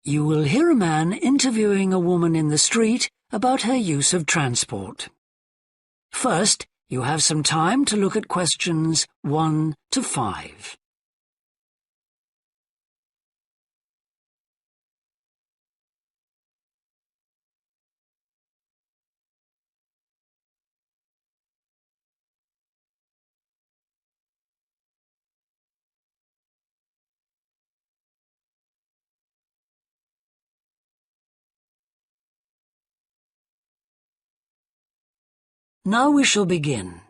You will hear a man interviewing a woman in the street about her use of transport. First, you have some time to look at questions 1 to 5. Now we shall begin.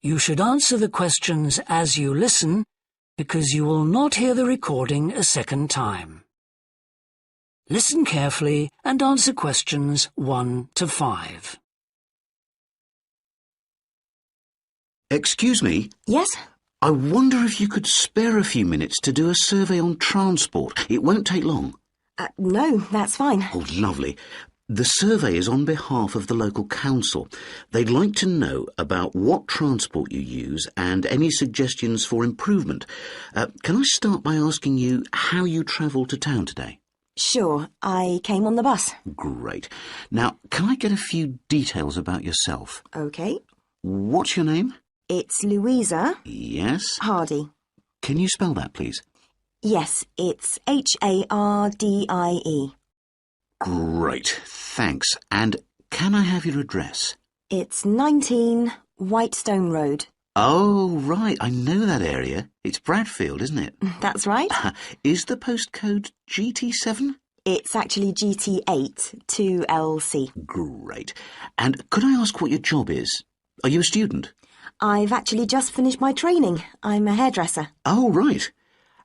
You should answer the questions as you listen, because you will not hear the recording a second time. Listen carefully and answer questions 1 to 5. Excuse me? Yes? I wonder if you could spare a few minutes to do a survey on transport. It won't take long. No, that's fine. Oh, lovely. The survey is on behalf of the local council. They'd like to know about what transport you use and any suggestions for improvement. Can I start by asking you how you travelled to town today? Sure, I came on the bus. Great. Now, can I get a few details about yourself? OK. What's your name? It's Louisa. Yes. Hardy. Can you spell that, please? Yes, it's Hardie. Great, thanks. And can I have your address? It's 19 Whitestone Road. Oh, right, I know that area. It's Bradfield, isn't it? That's right. Is the postcode GT7? It's actually GT8 2LC. Great. And could I ask what your job is? Are you a student? I've actually just finished my training. I'm a hairdresser. Oh, right.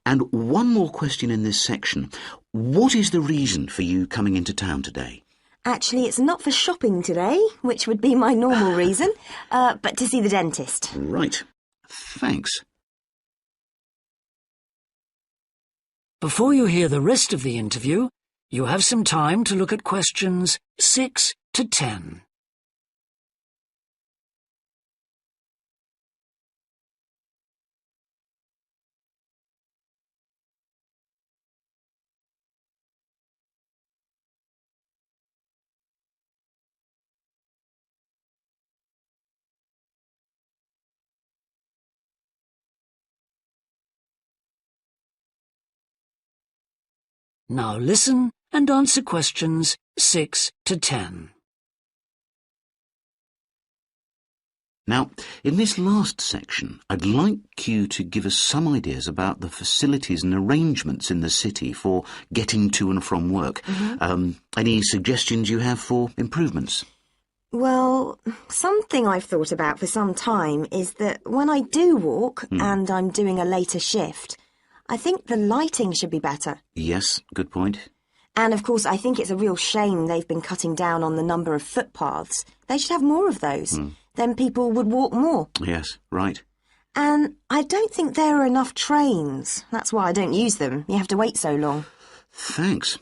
And one more question in this section. What is the reason for you coming into town today? Actually, it's not for shopping today, which would be my normal reason, but to see the dentist. Right. Thanks. Before you hear the rest of the interview, you have some time to look at questions 6 to 10. Now listen and answer questions 6 to 10. Now, in this last section, I'd like you to give us some ideas about the facilities and arrangements in the city for getting to and from work. Any suggestions you have for improvements? Well, something I've thought about for some time is that when I do walk and I'm doing a later shift, I think the lighting should be better. Yes, good point. And of course, I think it's a real shame they've been cutting down on the number of footpaths. They should have more of those. Then people would walk more. Yes, right. And I don't think there are enough trains. That's why I don't use them. You have to wait so long. Thanks.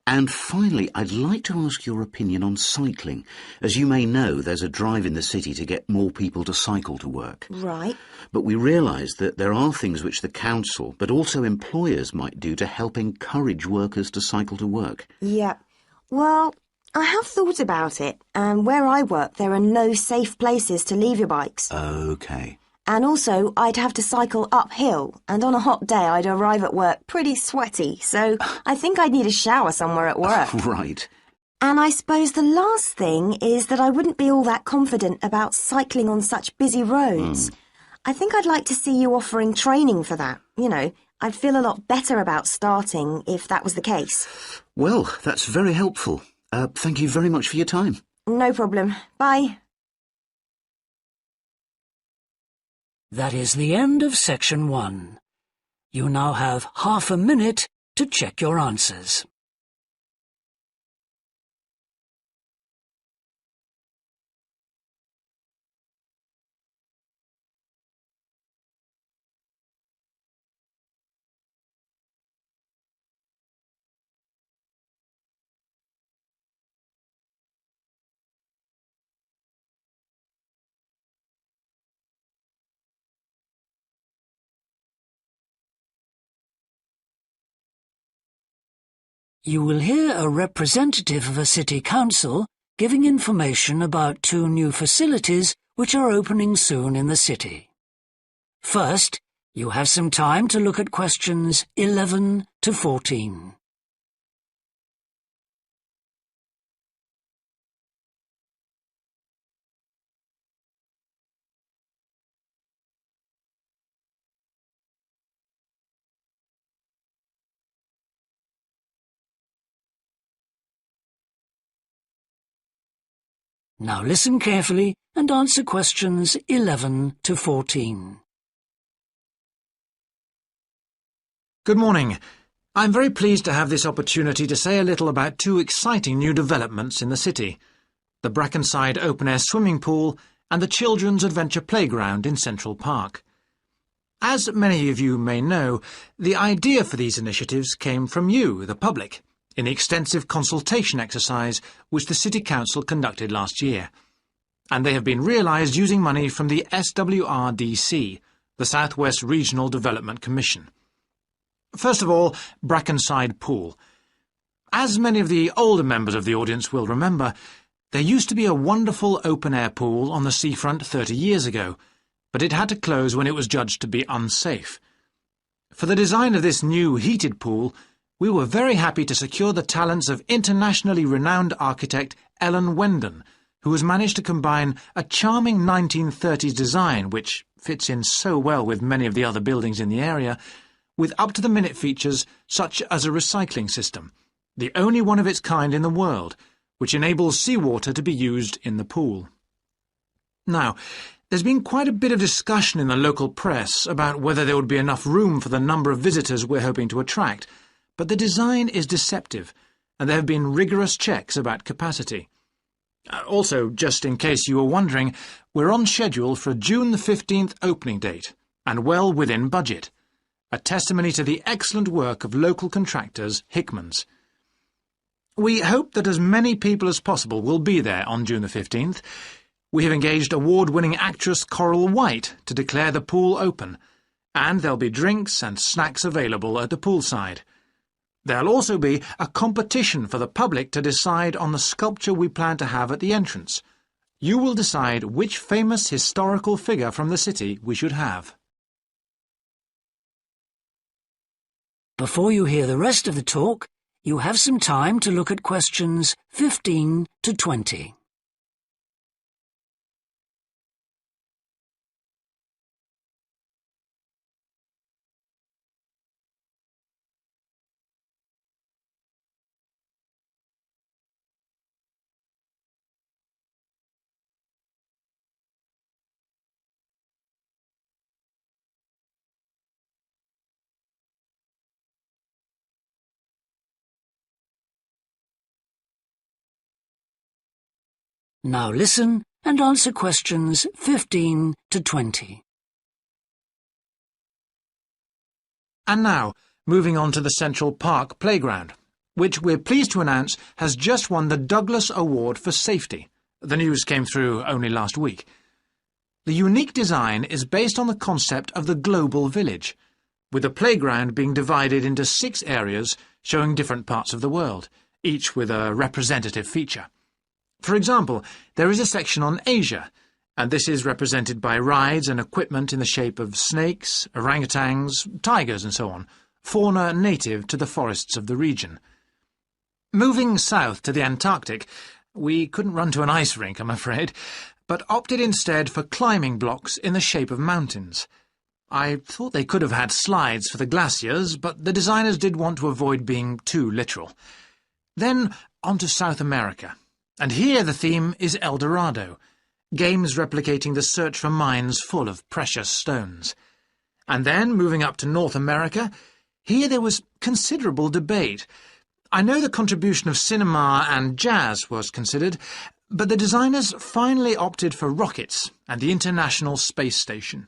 And finally, I'd like to ask your opinion on cycling. As you may know, there's a drive in the city to get more people to cycle to work. Right. But we realise that there are things which the council, but also employers, might do to help encourage workers to cycle to work. Yeah. Well, I have thought about it, and where I work there are no safe places to leave your bikes. OK. And also, I'd have to cycle uphill, and on a hot day I'd arrive at work pretty sweaty, so I think I'd need a shower somewhere at work. Right. And I suppose the last thing is that I wouldn't be all that confident about cycling on such busy roads. I think I'd like to see you offering training for that. You know, I'd feel a lot better about starting if that was the case. Well, that's very helpful. Thank you very much for your time. No problem. Bye. That is the end of section 1. You now have half a minute to check your answers. You will hear a representative of a city council giving information about 2 new facilities which are opening soon in the city. First, you have some time to look at questions 11 to 14. Now listen carefully and answer questions 11 to 14. Good morning. I'm very pleased to have this opportunity to say a little about 2 exciting new developments in the city: the Brackenside open-air swimming pool and the Children's Adventure Playground in Central Park. As many of you may know, the idea for these initiatives came from you, the public, in the extensive consultation exercise which the City Council conducted last year, and they have been realised using money from the SWRDC, the South West Regional Development Commission. First of all, Brackenside Pool. As many of the older members of the audience will remember, there used to be a wonderful open-air pool on the seafront 30 years ago, but it had to close when it was judged to be unsafe. For the design of this new heated pool, we were very happy to secure the talents of internationally renowned architect Ellen Wendon, who has managed to combine a charming 1930s design, which fits in so well with many of the other buildings in the area, with up-to-the-minute features such as a recycling system, the only one of its kind in the world, which enables seawater to be used in the pool. Now, there's been quite a bit of discussion in the local press about whether there would be enough room for the number of visitors we're hoping to attract, but the design is deceptive, and there have been rigorous checks about capacity. Also, just in case you were wondering, we're on schedule for a June the 15th opening date, and well within budget, a testimony to the excellent work of local contractors Hickman's. We hope that as many people as possible will be there on June the 15th. We have engaged award-winning actress Coral White to declare the pool open, and there'll be drinks and snacks available at the poolside. There'll also be a competition for the public to decide on the sculpture we plan to have at the entrance. You will decide which famous historical figure from the city we should have. Before you hear the rest of the talk, you have some time to look at questions 15 to 20. Now listen and answer questions 15 to 20. And now, moving on to the Central Park Playground, which we're pleased to announce has just won the Douglas Award for Safety. The news came through only last week. The unique design is based on the concept of the global village, with the playground being divided into 6 areas showing different parts of the world, each with a representative feature. For example, there is a section on Asia, and this is represented by rides and equipment in the shape of snakes, orangutans, tigers and so on, fauna native to the forests of the region. Moving south to the Antarctic, we couldn't run to an ice rink, I'm afraid, but opted instead for climbing blocks in the shape of mountains. I thought they could have had slides for the glaciers, but the designers did want to avoid being too literal. Then on to South America. And here the theme is El Dorado, games replicating the search for mines full of precious stones. And then, moving up to North America, here there was considerable debate. I know the contribution of cinema and jazz was considered, but the designers finally opted for rockets and the International Space Station.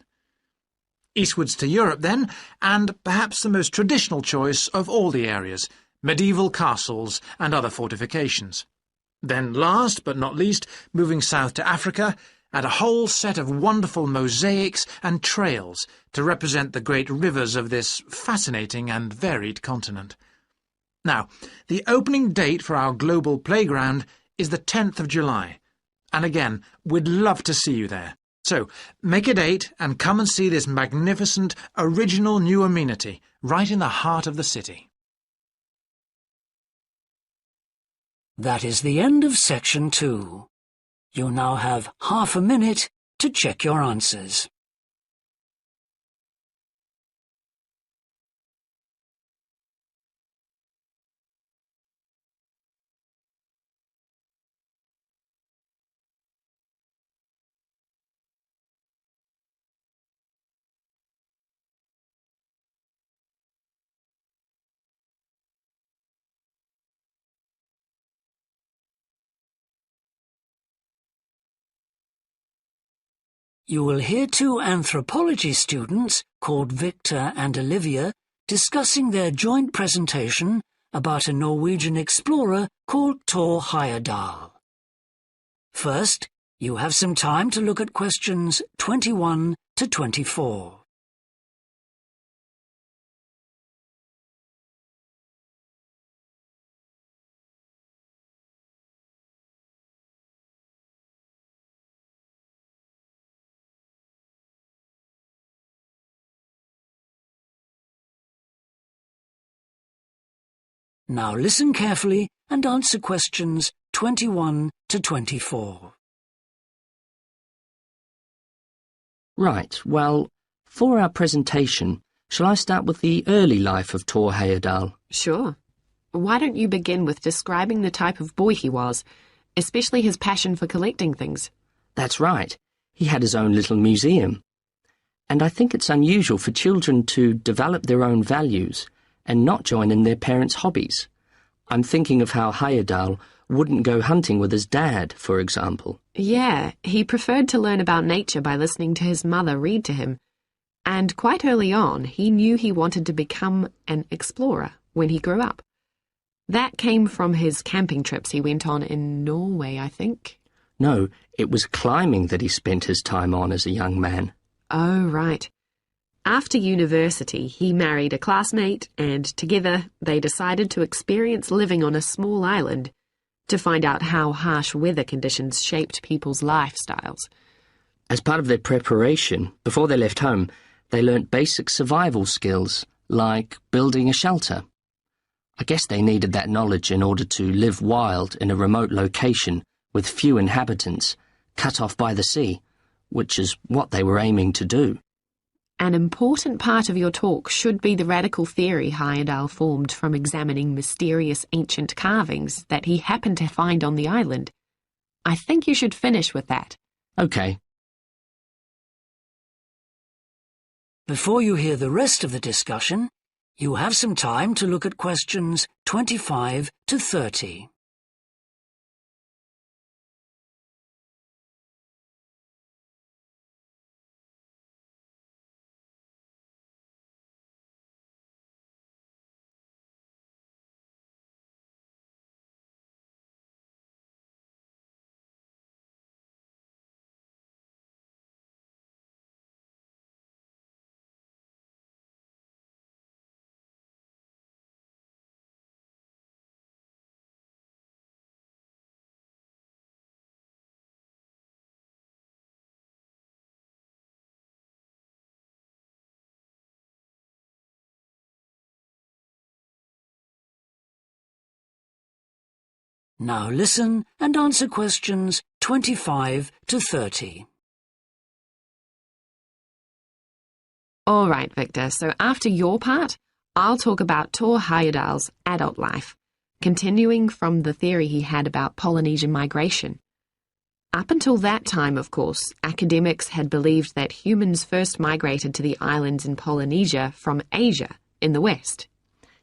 Eastwards to Europe then, and perhaps the most traditional choice of all the areas, medieval castles and other fortifications. Then last but not least, moving south to Africa, and a whole set of wonderful mosaics and trails to represent the great rivers of this fascinating and varied continent. Now, the opening date for our global playground is the 10th of July. And again, we'd love to see you there. So, make a date and come and see this magnificent, original new amenity right in the heart of the city. That is the end of section 2. You now have half a minute to check your answers. You will hear 2 anthropology students called Victor and Olivia discussing their joint presentation about a Norwegian explorer called Thor Heyerdahl. First, you have some time to look at questions 21 to 24. Now listen carefully and answer questions 21 to 24. Right, well, for our presentation, shall I start with the early life of Thor Heyerdahl? Sure. Why don't you begin with describing the type of boy he was, especially his passion for collecting things? That's right. He had his own little museum. And I think it's unusual for children to develop their own values and not join in their parents' hobbies. I'm thinking of how Heyerdahl wouldn't go hunting with his dad, for example. Yeah, he preferred to learn about nature by listening to his mother read to him. And quite early on, he knew he wanted to become an explorer when he grew up. That came from his camping trips he went on in Norway, I think. No, it was climbing that he spent his time on as a young man. Oh, right. After university, he married a classmate, and together they decided to experience living on a small island to find out how harsh weather conditions shaped people's lifestyles. As part of their preparation, before they left home, they learnt basic survival skills, like building a shelter. I guess they needed that knowledge in order to live wild in a remote location with few inhabitants, cut off by the sea, which is what they were aiming to do. An important part of your talk should be the radical theory Heyerdahl formed from examining mysterious ancient carvings that he happened to find on the island. I think you should finish with that. Okay. Before you hear the rest of the discussion, you have some time to look at questions 25 to 30. Now listen and answer questions 25 to 30. All right, Victor, so after your part, I'll talk about Thor Heyerdahl's adult life, continuing from the theory he had about Polynesian migration. Up until that time, of course, academics had believed that humans first migrated to the islands in Polynesia from Asia in the west.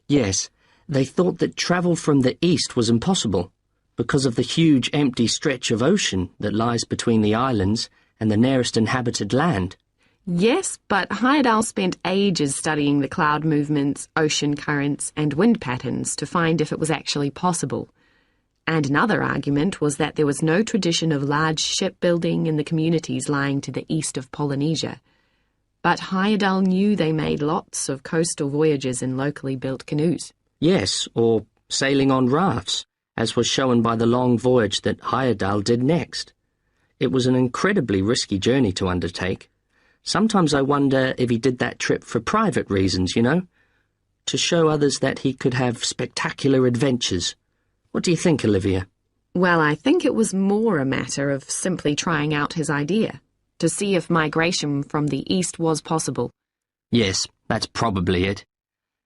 Yes, they thought that travel from the east was impossible because of the huge empty stretch of ocean that lies between the islands and the nearest inhabited land. Yes, but Heyerdahl spent ages studying the cloud movements, ocean currents, and wind patterns to find if it was actually possible. And another argument was that there was no tradition of large shipbuilding in the communities lying to the east of Polynesia. But Heyerdahl knew they made lots of coastal voyages in locally built canoes. Yes, or sailing on rafts, as was shown by the long voyage that Heyerdahl did next. It was an incredibly risky journey to undertake. Sometimes I wonder if he did that trip for private reasons, you know, to show others that he could have spectacular adventures. What do you think, Olivia? Well, I think it was more a matter of simply trying out his idea, to see if migration from the east was possible. Yes, that's probably it.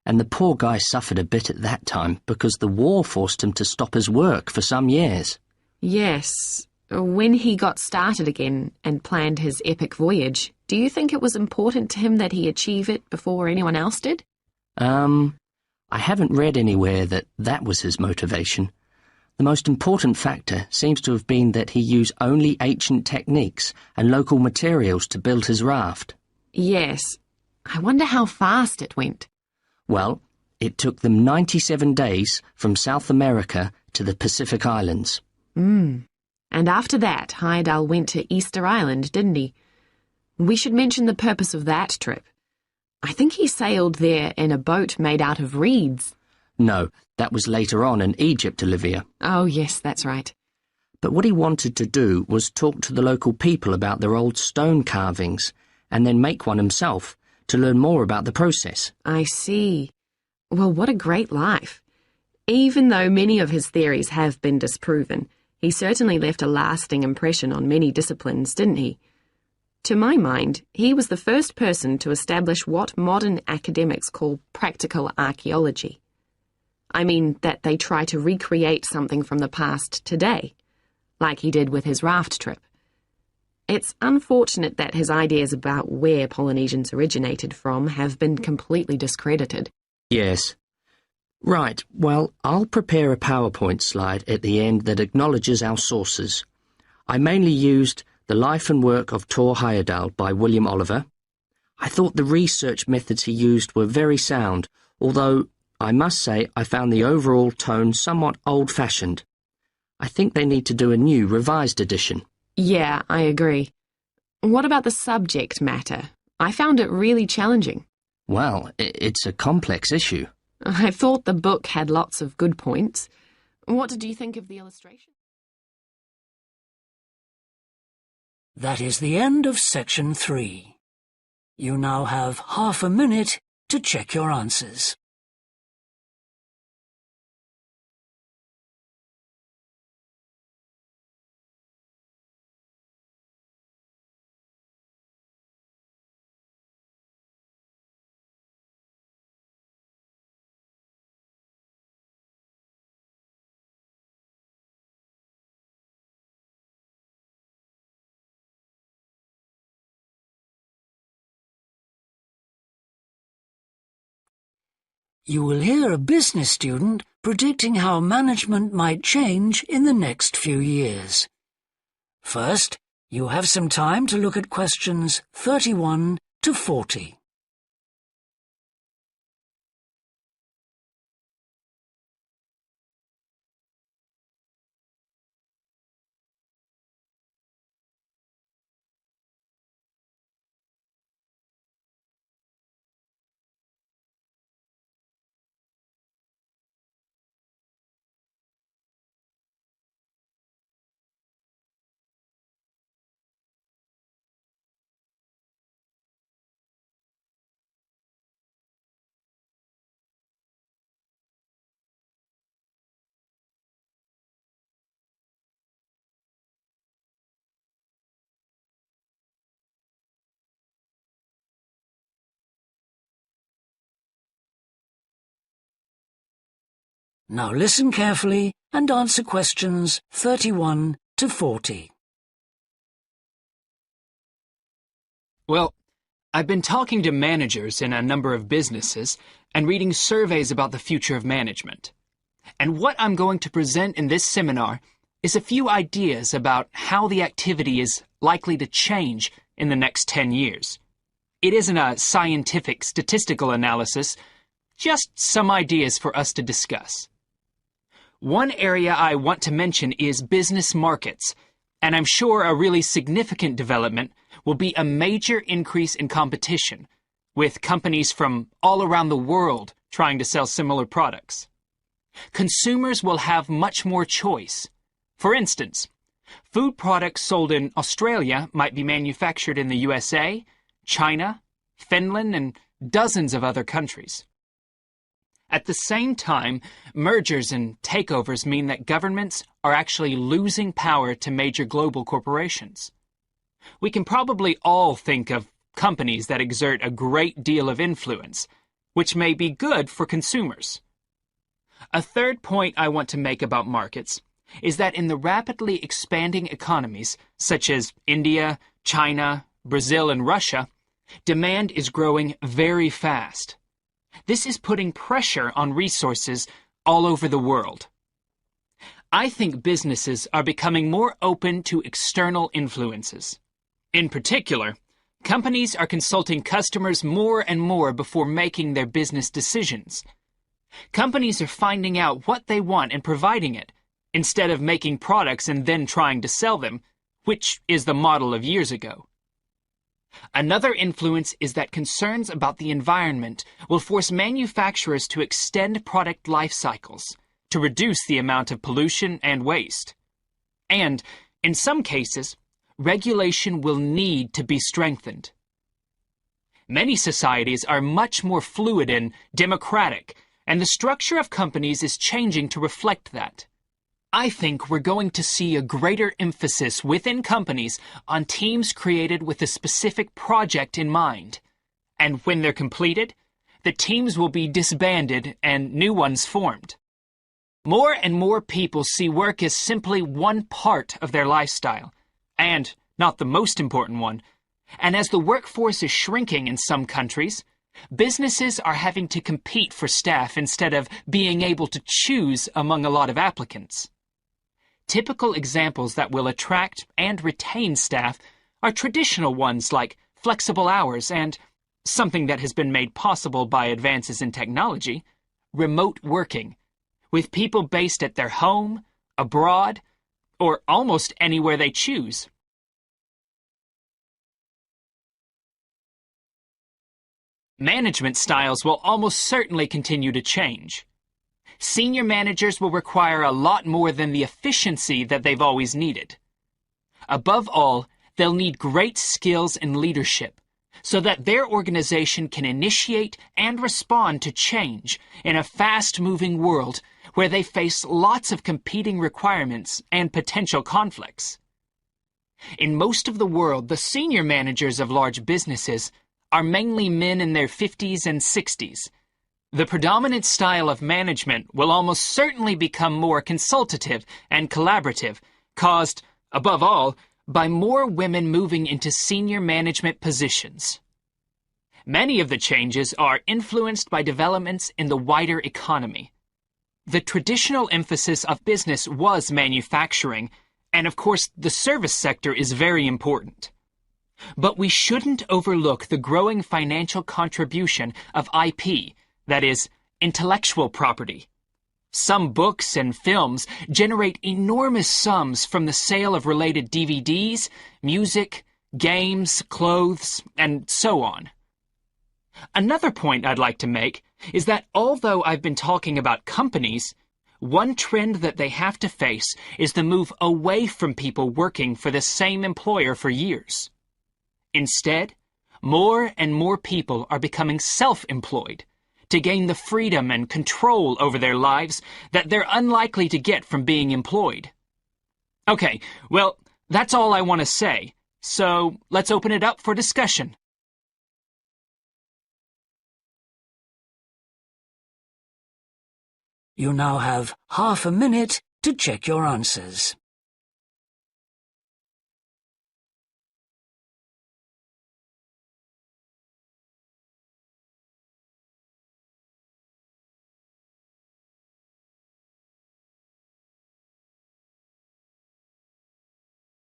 And the poor guy suffered a bit at that time because the war forced him to stop his work for some years. Yes. When he got started again and planned his epic voyage, do you think it was important to him that he achieve it before anyone else did? I haven't read anywhere that that was his motivation. The most important factor seems to have been that he used only ancient techniques and local materials to build his raft. Yes. I wonder how fast it went. Well, it took them 97 days from South America to the Pacific Islands. And after that, Heyerdahl went to Easter Island, didn't he? We should mention the purpose of that trip. I think he sailed there in a boat made out of reeds. No, that was later on in Egypt, Olivia. Oh, yes, that's right. But what he wanted to do was talk to the local people about their old stone carvings and then make one himself to learn more about the process. I see. Well, what a great life. Even though many of his theories have been disproven, he certainly left a lasting impression on many disciplines, didn't he? To my mind, he was the first person to establish what modern academics call practical archaeology. I mean that they try to recreate something from the past today, like he did with his raft trip. It's unfortunate that his ideas about where Polynesians originated from have been completely discredited. Yes. Right, well, I'll prepare a PowerPoint slide at the end that acknowledges our sources. I mainly used The Life and Work of Thor Heyerdahl by William Oliver. I thought the research methods he used were very sound, although I must say I found the overall tone somewhat old-fashioned. I think they need to do a new, revised edition. Yeah, I agree. What about the subject matter? I found it really challenging. Well, it's a complex issue. I thought the book had lots of good points. What did you think of the illustration? That is the end of section 3. You now have half a minute to check your answers. You will hear a business student predicting how management might change in the next few years. First, you have some time to look at questions 31 to 40. Now listen carefully and answer questions 31 to 40. Well, I've been talking to managers in a number of businesses and reading surveys about the future of management. And what I'm going to present in this seminar is a few ideas about how the activity is likely to change in the next 10 years. It isn't a scientific statistical analysis, just some ideas for us to discuss. One area I want to mention is business markets, and I'm sure a really significant development will be a major increase in competition, with companies from all around the world trying to sell similar products. Consumers will have much more choice. For instance, food products sold in Australia might be manufactured in the USA, China, Finland, and dozens of other countries. At the same time, mergers and takeovers mean that governments are actually losing power to major global corporations. We can probably all think of companies that exert a great deal of influence, which may be good for consumers. A third point I want to make about markets is that in the rapidly expanding economies, such as India, China, Brazil, and Russia, demand is growing very fast. This is putting pressure on resources all over the world. I think businesses are becoming more open to external influences. In particular, companies are consulting customers more and more before making their business decisions. Companies are finding out what they want and providing it, instead of making products and then trying to sell them, which is the model of years ago. Another influence is that concerns about the environment will force manufacturers to extend product life cycles to reduce the amount of pollution and waste. And, in some cases, regulation will need to be strengthened. Many societies are much more fluid and democratic, and the structure of companies is changing to reflect that. I think we're going to see a greater emphasis within companies on teams created with a specific project in mind. And when they're completed, the teams will be disbanded and new ones formed. More and more people see work as simply one part of their lifestyle, and not the most important one. And as the workforce is shrinking in some countries, businesses are having to compete for staff instead of being able to choose among a lot of applicants. Typical examples that will attract and retain staff are traditional ones like flexible hours and, something that has been made possible by advances in technology, remote working, with people based at their home, abroad, or almost anywhere they choose. Management styles will almost certainly continue to change. Senior managers will require a lot more than the efficiency that they've always needed. Above all, they'll need great skills in leadership so that their organization can initiate and respond to change in a fast-moving world where they face lots of competing requirements and potential conflicts. In most of the world, the senior managers of large businesses are mainly men in their 50s and 60s. The predominant style of management will almost certainly become more consultative and collaborative, caused, above all, by more women moving into senior management positions. Many of the changes are influenced by developments in the wider economy. The traditional emphasis of business was manufacturing, and of course the service sector is very important. But we shouldn't overlook the growing financial contribution of IP, that is, intellectual property. Some books and films generate enormous sums from the sale of related DVDs, music, games, clothes, and so on. Another point I'd like to make is that although I've been talking about companies, one trend that they have to face is the move away from people working for the same employer for years. Instead, more and more people are becoming self-employed to gain the freedom and control over their lives that they're unlikely to get from being employed. Okay, well, that's all I want to say, so let's open it up for discussion. You now have half a minute to check your answers.